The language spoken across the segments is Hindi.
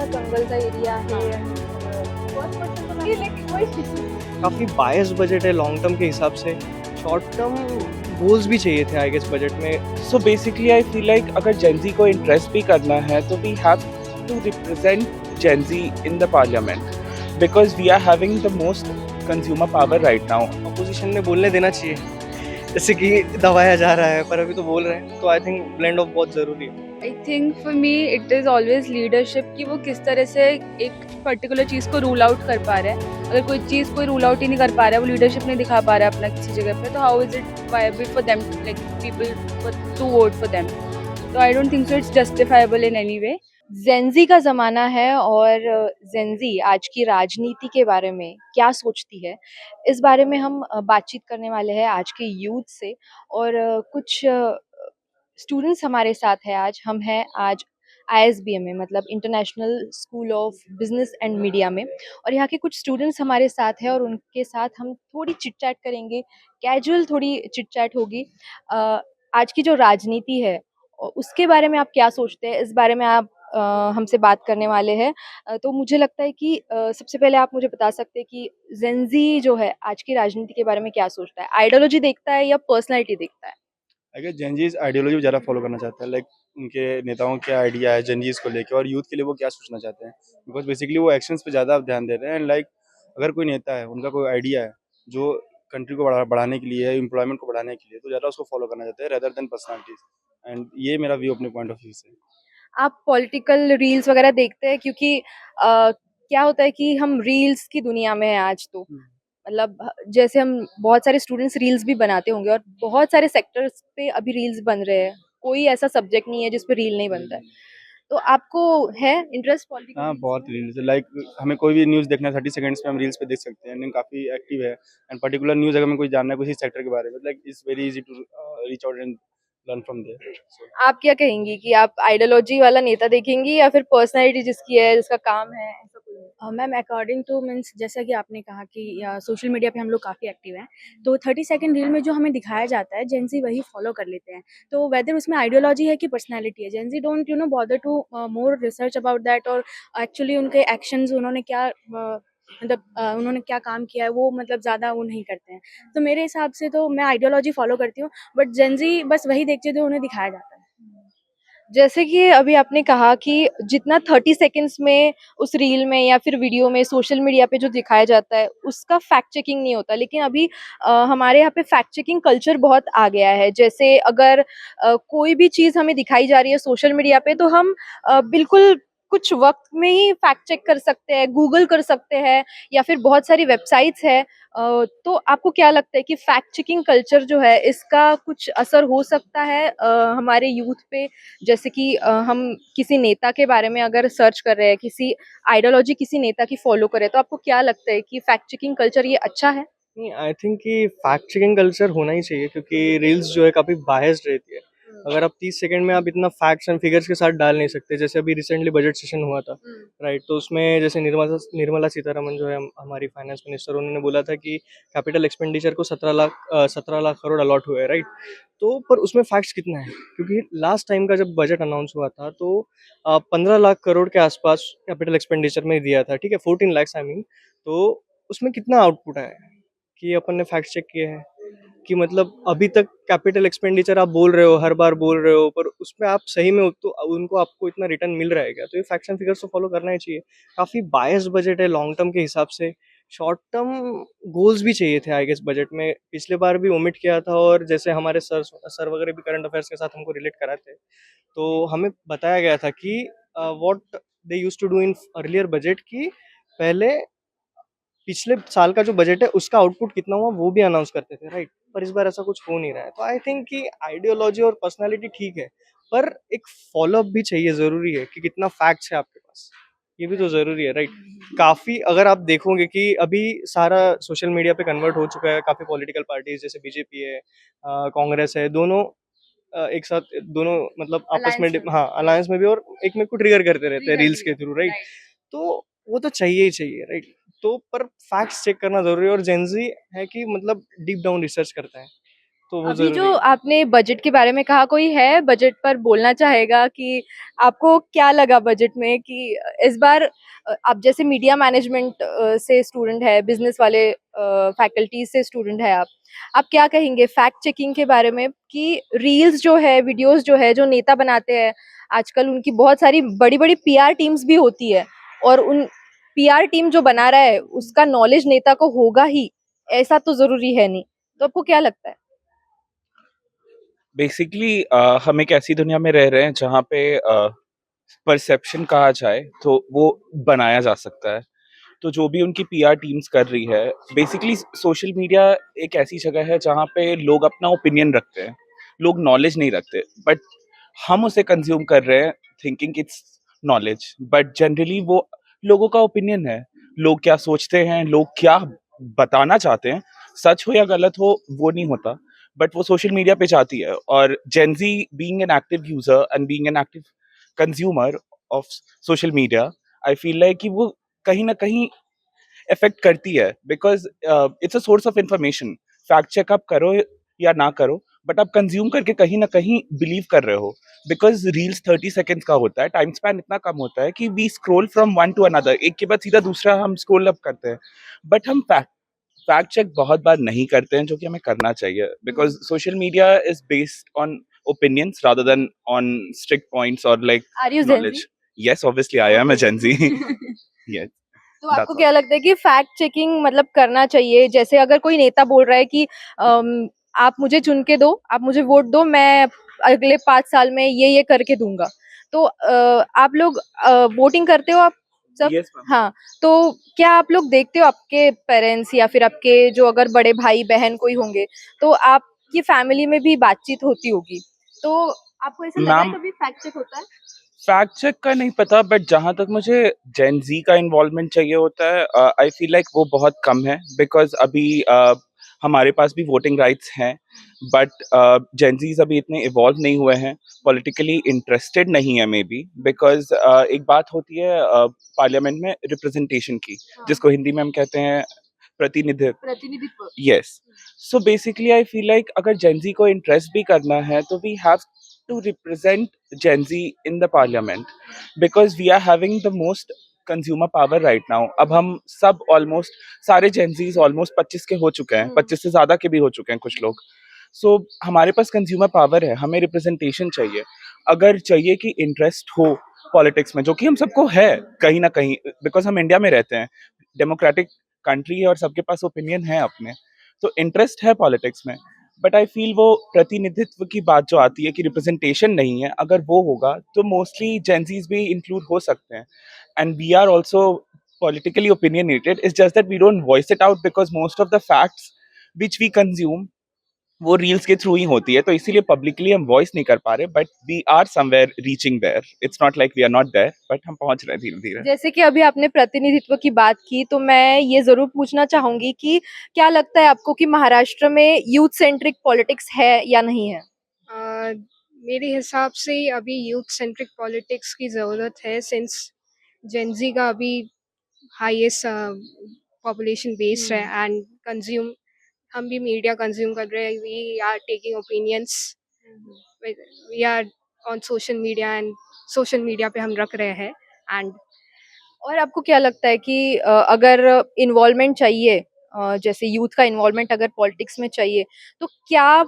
जंगल का एरिया है एंड फर्स्ट पर्सन तो नहीं लेकिन वही काफ़ी बायस बजट है लॉन्ग टर्म के हिसाब से। शॉर्ट टर्म गोल्स भी चाहिए थे आई गेस बजट में। So basically, I feel like अगर Gen Z को इंटरेस्ट भी करना है तो we have to represent Gen Z in the parliament because we are having the most consumer power right now. Opposition ने बोलने देना चाहिए, जैसे कि दबाया जा रहा है पर अभी तो बोल रहे हैं, तो आई थिंक ब्लेंड ऑफ बहुत ज़रूरी है। I think for me it is always leadership कि वो किस तरह से एक पर्टिकुलर चीज़ को रूल आउट कर पा रहा है। अगर कोई चीज़ कोई रूल आउट ही नहीं कर पा रहा है, वो लीडरशिप नहीं दिखा पा रहा है अपना किसी जगह पे, तो how is it viable for them like people to vote for them. तो I don't think so it's justifiable in any way. Gen Z का ज़माना है और जेंजी आज की राजनीति के बारे में क्या सोचती है, इस बारे में हम बातचीत करने वाले हैं आज के यूथ से। और कुछ स्टूडेंट्स हमारे साथ है आज। हम हैं आज आईएसबीएम में, मतलब international school of business and media में, और यहाँ के कुछ स्टूडेंट्स हमारे साथ हैं और उनके साथ हम थोड़ी चिट चैट करेंगे। कैजुअल थोड़ी चिट चैट होगी। आज की जो राजनीति है उसके बारे में आप क्या सोचते हैं, इस बारे में आप हमसे बात करने वाले हैं। तो मुझे लगता है कि सबसे पहले आप मुझे बता सकते हैं कि जेंजी जो है आज की राजनीति के बारे में क्या सोचता है, आइडियोलॉजी देखता है या पर्सनैलिटी देखता है? आई गेस जेनजीज आइडियोलॉजी को ज़्यादा फॉलो करना चाहते हैं, लाइक उनके नेताओं क्या आइडिया है जेनजीज को लेके और यूथ के लिए वो क्या सोचना चाहते हैं, बिकॉज बेसिकली वो एक्शंस पे ज़्यादा ध्यान दे रहे हैं। एंड लाइक अगर कोई नेता है उनका कोई आइडिया है जो कंट्री को बढ़ाने के लिए, एम्प्लॉयमेंट को बढ़ाने के लिए, तो ज़्यादा उसको फॉलो करना चाहते हैं रेदर देन पर्सनैलिटीज। एंड ये मेरा व्यू अपने पॉइंट ऑफ व्यू से। आप पॉलिटिकल रील्स वगैरह देखते हैं? क्योंकि क्या होता है कि हम रील्स की दुनिया में हैं आज, तो मतलब जैसे हम बहुत सारे स्टूडेंट्स रील्स भी बनाते होंगे और बहुत सारे सेक्टर्स पे अभी रील्स बन रहे हैं। कोई ऐसा सब्जेक्ट नहीं है जिस पे रील नहीं बनता है। तो आपको है इंटरेस्ट पॉलिटिकल हाँ, रील्स बहुत में? रील्स लाइक हमें कोई भी न्यूज़ देखना है 30 सेकंड्स में हम रील्स पे देख सकते हैं। एंड काफ़ी एक्टिव है। एंड पर्टिकुलर न्यूज़ अगर हमें कुछ जानना है किसी सेक्टर के बारे में, like it's very easy to reach out and learn from there. आप क्या कहेंगी कि आप आइडियोलॉजी वाला नेता देखेंगी या फिर पर्सनैलिटी जिसकी है, जिसका काम है, ऐसा कोई है? मैम अकॉर्डिंग टू मीन्स जैसा कि आपने कहा कि सोशल मीडिया पे हम लोग काफ़ी एक्टिव हैं, तो 30 सेकंड रील में जो हमें दिखाया जाता है जेंजी वही फॉलो कर लेते हैं। तो वेदर उसमें आइडियोलॉजी है कि पर्सनैलिटी है, gen Z don't bother to more research about that, और एक्चुअली उनके एक्शंस उन्होंने क्या मतलब उन्होंने क्या काम किया है वो मतलब ज़्यादा वो नहीं करते हैं। तो मेरे हिसाब से तो मैं आइडियोलॉजी फॉलो करती हूँ, बट जेंजी बस वही देखते हैं जो उन्हें दिखाया जाता है। जैसे कि अभी आपने कहा कि जितना 30 सेकंड्स में उस रील में या फिर वीडियो में सोशल मीडिया पे जो दिखाया जाता है उसका फैक्ट चेकिंग नहीं होता, लेकिन अभी हमारे यहाँ पे फैक्ट चेकिंग कल्चर बहुत आ गया है। जैसे अगर कोई भी चीज़ हमें दिखाई जा रही है सोशल मीडिया पे, तो हम बिल्कुल कुछ वक्त में ही फैक्ट चेक कर सकते हैं, गूगल कर सकते हैं, या फिर बहुत सारी वेबसाइट्स है। तो आपको क्या लगता है कि फैक्ट चेकिंग कल्चर जो है इसका कुछ असर हो सकता है हमारे यूथ पे? जैसे कि हम किसी नेता के बारे में अगर सर्च कर रहे हैं, किसी आइडियोलॉजी किसी नेता की फॉलो कर रहे हैं, तो आपको क्या लगता है कि फैक्ट चेकिंग कल्चर ये अच्छा है? नहीं, आई थिंक कि फैक्ट चेकिंग कल्चर होना ही चाहिए क्योंकि रील्स जो है काफ़ी बायस्ड रहती है। अगर आप 30 सेकंड में आप इतना फैक्ट्स एंड फिगर्स के साथ डाल नहीं सकते, जैसे अभी रिसेंटली बजट सेशन हुआ था, राइट? तो उसमें जैसे निर्मला सीतारमन जो है हमारी फाइनेंस मिनिस्टर, उन्होंने बोला था कि कैपिटल एक्सपेंडिचर को 17 लाख करोड़ अलॉट हुए, राइट? तो पर उसमें फैक्ट्स कितना है, क्योंकि लास्ट टाइम का जब बजट अनाउंस हुआ था तो 15 लाख करोड़ के आसपास कैपिटल एक्सपेंडिचर में दिया था, ठीक है, 14 lakhs आई मीन। तो उसमें कितना आउटपुट आया है कि अपन ने फैक्ट चेक किए हैं कि मतलब अभी तक कैपिटल एक्सपेंडिचर आप बोल रहे हो, हर बार बोल रहे हो, पर उसमें आप सही में तो उनको आपको इतना रिटर्न मिल रहा है क्या? तो ये फैक्ट्स एंड फिगर्स तो फॉलो करना ही चाहिए। काफ़ी बायस्ड बजट है लॉन्ग टर्म के हिसाब से। शॉर्ट टर्म गोल्स भी चाहिए थे आई गेस बजट में। पिछले बार भी ओमिट किया था और जैसे हमारे सर वगैरह भी करंट अफेयर्स के साथ हमको रिलेट कराते, तो हमें बताया गया था कि what they used to do in earlier budget की पहले पिछले साल का जो बजट है उसका आउटपुट कितना हुआ वो भी अनाउंस करते थे, राइट? पर इस बार ऐसा कुछ हो नहीं रहा है। तो आई थिंक कि आइडियोलॉजी और पर्सनालिटी ठीक है, पर एक फॉलो अप भी चाहिए, ज़रूरी है कि कितना फैक्ट्स है आपके पास, ये भी तो ज़रूरी है, राइट? काफ़ी अगर आप देखोगे कि अभी सारा सोशल मीडिया पे कन्वर्ट हो चुका है, काफ़ी पॉलिटिकल पार्टीज जैसे बीजेपी है, कांग्रेस है, दोनों एक साथ दोनों मतलब आपस में अलायंस में। हाँ, अलायंस में भी, और एक में को ट्रिगर करते रहते हैं ट्रिगर रील्स किया। के थ्रू, राइट? राइट। तो वो तो चाहिए ही चाहिए, राइट? तो पर फैक्ट्स चेक करना ज़रूरी है और जेन ज़ी है कि मतलब डीप डाउन रिसर्च करता है। तो वो अभी ज़रूरी जो है। आपने बजट के बारे में कहा, कोई है बजट पर बोलना चाहेगा कि आपको क्या लगा बजट में कि इस बार आप जैसे मीडिया मैनेजमेंट से स्टूडेंट है, बिजनेस वाले फैकल्टीज से स्टूडेंट है आप क्या कहेंगे फैक्ट चेकिंग के बारे में कि रील्स जो है, वीडियोस जो है, जो नेता बनाते हैं आजकल उनकी बहुत सारी बड़ी-बड़ी पीआर टीम्स भी होती है और उन पीआर टीम जो बना रहा है उसका नॉलेज नेता को होगा ही, ऐसा तो ज़रूरी है नहीं। तो आपको क्या लगता है? बेसिकली हम एक ऐसी दुनिया में रह रहे हैं जहाँ पे परसेप्शन कहा जाए तो वो बनाया जा सकता है। तो जो भी उनकी पीआर टीम्स कर रही है, बेसिकली सोशल मीडिया एक ऐसी जगह है जहाँ पे लोग अपना ओपिनियन रखते हैं, लोग नॉलेज नहीं रखते, बट हम उसे कंज्यूम कर रहे हैं thinking it's knowledge, but generally वो लोगों का ओपिनियन है। लोग क्या सोचते हैं, लोग क्या बताना चाहते हैं, सच हो या गलत हो वो नहीं होता, बट वो सोशल मीडिया पे जाती है। और Gen Z being an active user and being an active consumer of social media, I feel like कि वो कहीं ना कहीं इफेक्ट करती है, because it's a source of information. Fact checkup करो या ना करो, बट आप कंज्यूम करके कहीं ना कहीं बिलीव कर रहे हो, बिकॉज रील्स 30 सेकेंड्स का होता है, टाइम स्पैन इतना कम होता है कि we scroll from one to another, एक के बाद सीधा दूसरा हम स्क्रोल अप करते हैं। बट हम फैक्ट फैक्ट चेक बहुत बार नहीं करते हैं, जो कि हमें करना चाहिए, because social media is based on opinions rather than on strict points or like are you knowledge. Gen Z? Yes, obviously I am a Gen Z. Yes, तो आपको that's all. क्या लगता है कि फैक्ट चेकिंग मतलब करना चाहिए? जैसे अगर कोई नेता बोल रहा है कि आप मुझे चुन के दो, आप मुझे वोट दो, मैं अगले 5 साल में ये करके दूँगा। तो आप लोग वोटिंग करते हो आप सब? Yes, ma'am. हाँ, तो क्या आप लोग देखते हो आपके पेरेंट्स या फिर आपके जो अगर बड़े भाई-बहन कोई होंगे, तो आपकी फैमिली में भी बातचीत होती होगी। तो आपको ऐसा लगा है मैम, कभी फैक्ट चेक होता है? फैक्ट चेक का नहीं पता, बट जहां तक मुझे जेन जी का इन्वॉल्वमेंट चाहिए होता है, आई फील लाइक वो बहुत कम है, बिकॉज अभी हमारे पास भी वोटिंग राइट्स हैं, बट जेन जीज अभी इतने इवॉल्व नहीं हुए हैं, पॉलिटिकली इंटरेस्टेड नहीं है मे बी, बिकॉज एक बात होती है पार्लियामेंट में रिप्रेजेंटेशन की, हाँ, जिसको हिंदी में हम कहते हैं प्रतिनिधित्व। प्रतिनिधित्व। Yes. So basically, I feel like अगर Gen Z को इंटरेस्ट भी करना है, तो we have to represent Gen Z in the parliament, because we are having the most consumer power right now. अब हम सब almost सारे Gen Zs almost 25 के हो चुके हैं, 25 से ज़्यादा के भी हो चुके हैं कुछ लोग। So हमारे पास कंज्यूमर पावर है, हमें रिप्रेजेंटेशन चाहिए। अगर चाहिए कि इंटरेस्ट हो पॉलिटिक्स में, जो कि हम सबको है कहीं ना कहीं, बिकॉज हम इंडिया में रहते हैं, डेमोक्रेटिक कंट्री है और सबके पास ओपिनियन है अपने, तो इंटरेस्ट है पॉलिटिक्स में। बट आई फील वो प्रतिनिधित्व की बात जो आती है कि रिप्रेजेंटेशन नहीं है, अगर वो होगा तो मोस्टली जेंजीज भी इंक्लूड हो सकते हैं, and we are also politically opinionated. It's just that we don't voice it out, because most of the facts which we consume वो रील्स के थ्रू ही होती है, तो इसीलिए पब्लिकली हम वॉइस नहीं कर पा रहे, but we are somewhere reaching there. It's not like we are not there, but हम पहुंच रहे हैं धीरे धीरे। जैसे कि अभी आपने प्रतिनिधित्व की बात की, तो मैं ये ज़रूर पूछना चाहूँगी कि क्या लगता है आपको कि महाराष्ट्र में यूथ सेंट्रिक पॉलिटिक्स है या नहीं है? अ, मेरे हिसाब से अभी यूथ सेंट्रिक पॉलिटिक्स की ज़रूरत है, सिंस जेन ज़ी का अभी हाईएस्ट पॉपुलेशन बेस है, एंड कंज्यूम हम भी मीडिया कंज्यूम कर रहे हैं, we are taking opinions, we are on social media, and social media पे हम रख रहे हैं। एंड और आपको क्या लगता है कि अगर इन्वॉल्वमेंट चाहिए जैसे यूथ का इन्वॉल्वमेंट अगर पॉलिटिक्स में चाहिए, तो क्या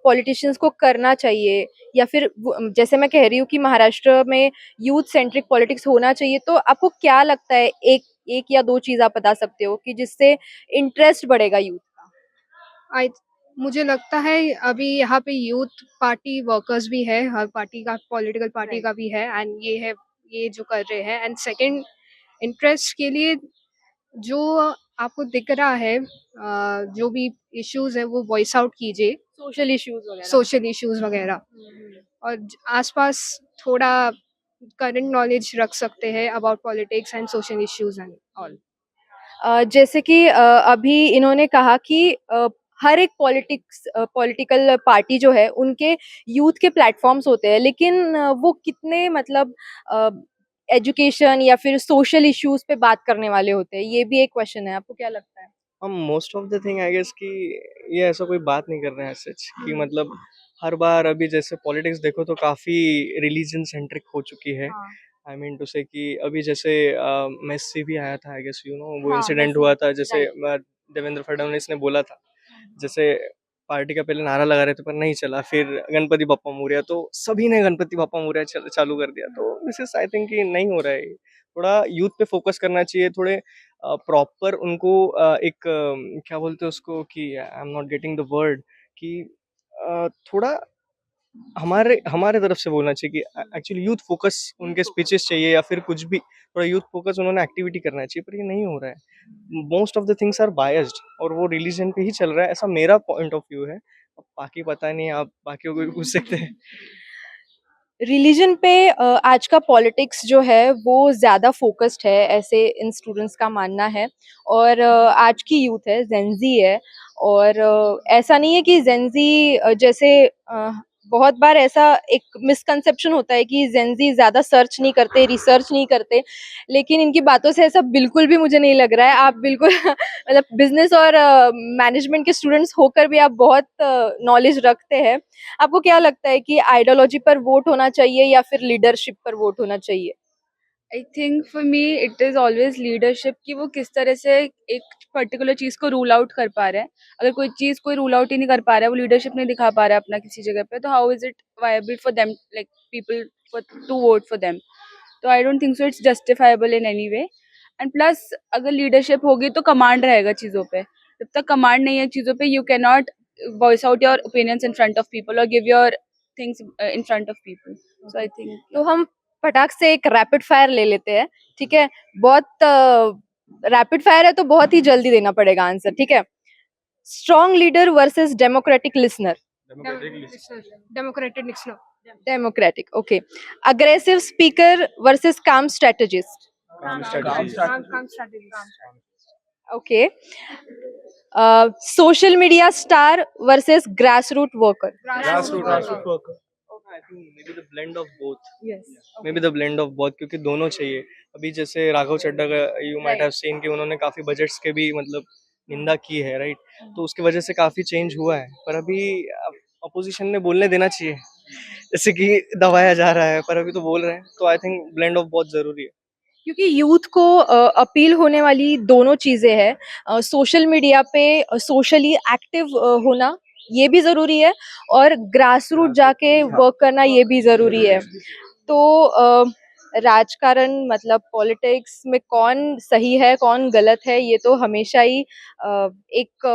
पॉलिटिशियंस को करना चाहिए? या फिर जैसे मैं कह रही हूँ कि महाराष्ट्र में यूथ सेंट्रिक पॉलिटिक्स होना चाहिए, तो आपको क्या लगता है एक एक या 2 चीज़ आप बता सकते हो कि जिससे इंटरेस्ट बढ़ेगा यूथ का? आई मुझे लगता है अभी यहाँ पे यूथ पार्टी वर्कर्स भी है, हर पार्टी का, पॉलिटिकल पार्टी राइट। का भी है, एंड ये है, ये जो कर रहे हैं। एंड सेकंड, इंटरेस्ट के लिए जो आपको दिख रहा है, जो भी इश्यूज है वो वॉइस आउट कीजिए, सोशल इश्यूज़ वगैरह। सोशल इश्यूज वगैरह, और आसपास थोड़ा करंट नॉलेज रख सकते हैं about politics and social issues and all. जैसे कि अभी इन्होंने कहा कि हर एक पॉलिटिकल पार्टी जो है उनके यूथ के प्लेटफॉर्म्स होते हैं, लेकिन वो कितने मतलब एजुकेशन या फिर सोशल इश्यूज पे बात करने वाले होते हैं, ये भी एक क्वेश्चन है। आपको क्या लगता है? Most of the thing I guess कि ये ऐसा कोई बात नहीं कर रहे हैं सच कि मतलब हर बार अभी जैसे पॉलिटिक्स देखो तो काफ़ी रिलीजन सेंट्रिक हो चुकी है। हाँ। आई मीन टू से कि अभी जैसे मेस्सी भी आया था आई गेस वो हाँ, इंसिडेंट मेसी, हुआ था जैसे राइट। देवेंद्र फडणवीस ने बोला था जैसे पार्टी का पहले नारा लगा रहे थे पर नहीं चला फिर गणपति बप्पा मोरया तो सभी ने गणपति बप्पा मोरया चालू कर दिया तो दिस इज आई थिंक कि नहीं हो रहा है ये। थोड़ा यूथ पे फोकस करना चाहिए थोड़े प्रॉपर उनको एक क्या बोलते हैं उसको कि I am not getting the word कि थोड़ा हमारे हमारे तरफ से बोलना चाहिए कि एक्चुअली यूथ फोकस उनके स्पीचेस चाहिए या फिर कुछ भी थोड़ा यूथ फोकस उन्होंने एक्टिविटी करना चाहिए पर ये नहीं हो रहा है most of the things are biased और वो रिलीजन पे ही चल रहा है ऐसा मेरा पॉइंट ऑफ व्यू है अब बाकी पता नहीं आप बाकियों को भी पूछ सकते हैं रिलीजन पे आज का पॉलिटिक्स जो है वो ज़्यादा फोकस्ड है ऐसे इन स्टूडेंट्स का मानना है और आज की यूथ है जेंजी है और ऐसा नहीं है कि जेंजी जैसे बहुत बार ऐसा एक मिसकंसेप्शन होता है कि जेंजी ज़्यादा सर्च नहीं करते रिसर्च नहीं करते लेकिन इनकी बातों से ऐसा बिल्कुल भी मुझे नहीं लग रहा है आप बिल्कुल मतलब बिजनेस और मैनेजमेंट के स्टूडेंट्स होकर भी आप बहुत नॉलेज रखते हैं आपको क्या लगता है कि आइडियोलॉजी पर वोट होना चाहिए या फिर लीडरशिप पर वोट होना चाहिए I think for me it is always leadership कि वो किस तरह से एक पर्टिकुलर चीज़ को रूल आउट कर पा रहा है। अगर कोई चीज़ कोई रूल आउट ही नहीं कर पा रहा है, वो लीडरशिप नहीं दिखा पा रहा है अपना किसी जगह पे, तो how is it viable for them like people for to vote for them? तो I don't think so it's justifiable in any way. And plus अगर लीडरशिप होगी तो कमांड रहेगा चीज़ों पे। जब तक कमांड नहीं है चीज़ों पे, you can not voice out your opinions in front of people और give your things in front of people. So I think तो हम फटाक से एक रैपिड फायर ले लेते हैं ठीक है बहुत रैपिड फायर है तो बहुत ही जल्दी देना पड़ेगा आंसर ठीक है strong leader versus democratic listener Democratic listener. Democratic okay aggressive speaker versus calm strategist calm strategies Calm strategy. Okay social media star versus grass root worker Grassroots worker. I think maybe the blend of both yes maybe the blend of both क्योंकि दोनों चाहिए अभी जैसे राघव चड्ढा का यू माइट हैव सीन कि उन्होंने काफी बजट्स के भी मतलब निंदा की है राइट तो उसकी वजह से काफी चेंज हुआ है पर अभी अपोजिशन ने बोलने देना चाहिए जैसे कि दबाया जा रहा है पर अभी तो बोल रहे हैं तो आई थिंक ब्लेंड ऑफ बहुत जरूरी है क्योंकि यूथ को अपील होने वाली दोनों चीजें हैं सोशल मीडिया पे सोशली एक्टिव होना ये भी जरूरी है और ग्रास रूट जाके वर्क करना ये भी जरूरी है तो राजकारण मतलब पॉलिटिक्स में कौन सही है कौन गलत है ये तो हमेशा ही एक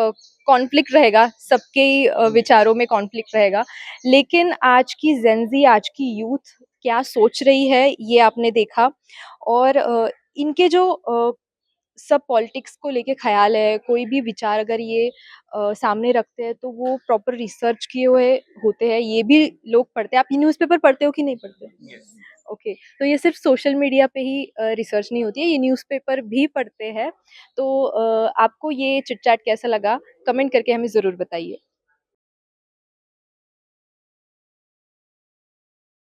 कॉन्फ्लिक्ट रहेगा सबके ही विचारों में कॉन्फ्लिक्ट रहेगा लेकिन आज की जेंजी आज की यूथ क्या सोच रही है ये आपने देखा और इनके जो सब पॉलिटिक्स को लेके ख्याल है कोई भी विचार अगर ये सामने रखते हैं तो वो प्रॉपर रिसर्च किए हुए होते हैं ये भी लोग पढ़ते हैं आप ये न्यूज़पेपर पढ़ते हो कि नहीं पढ़ते ओके तो ये सिर्फ सोशल मीडिया पे ही रिसर्च नहीं होती है ये न्यूज़पेपर भी पढ़ते हैं तो आपको ये चिट चैट कैसा लगा कमेंट करके हमें ज़रूर बताइए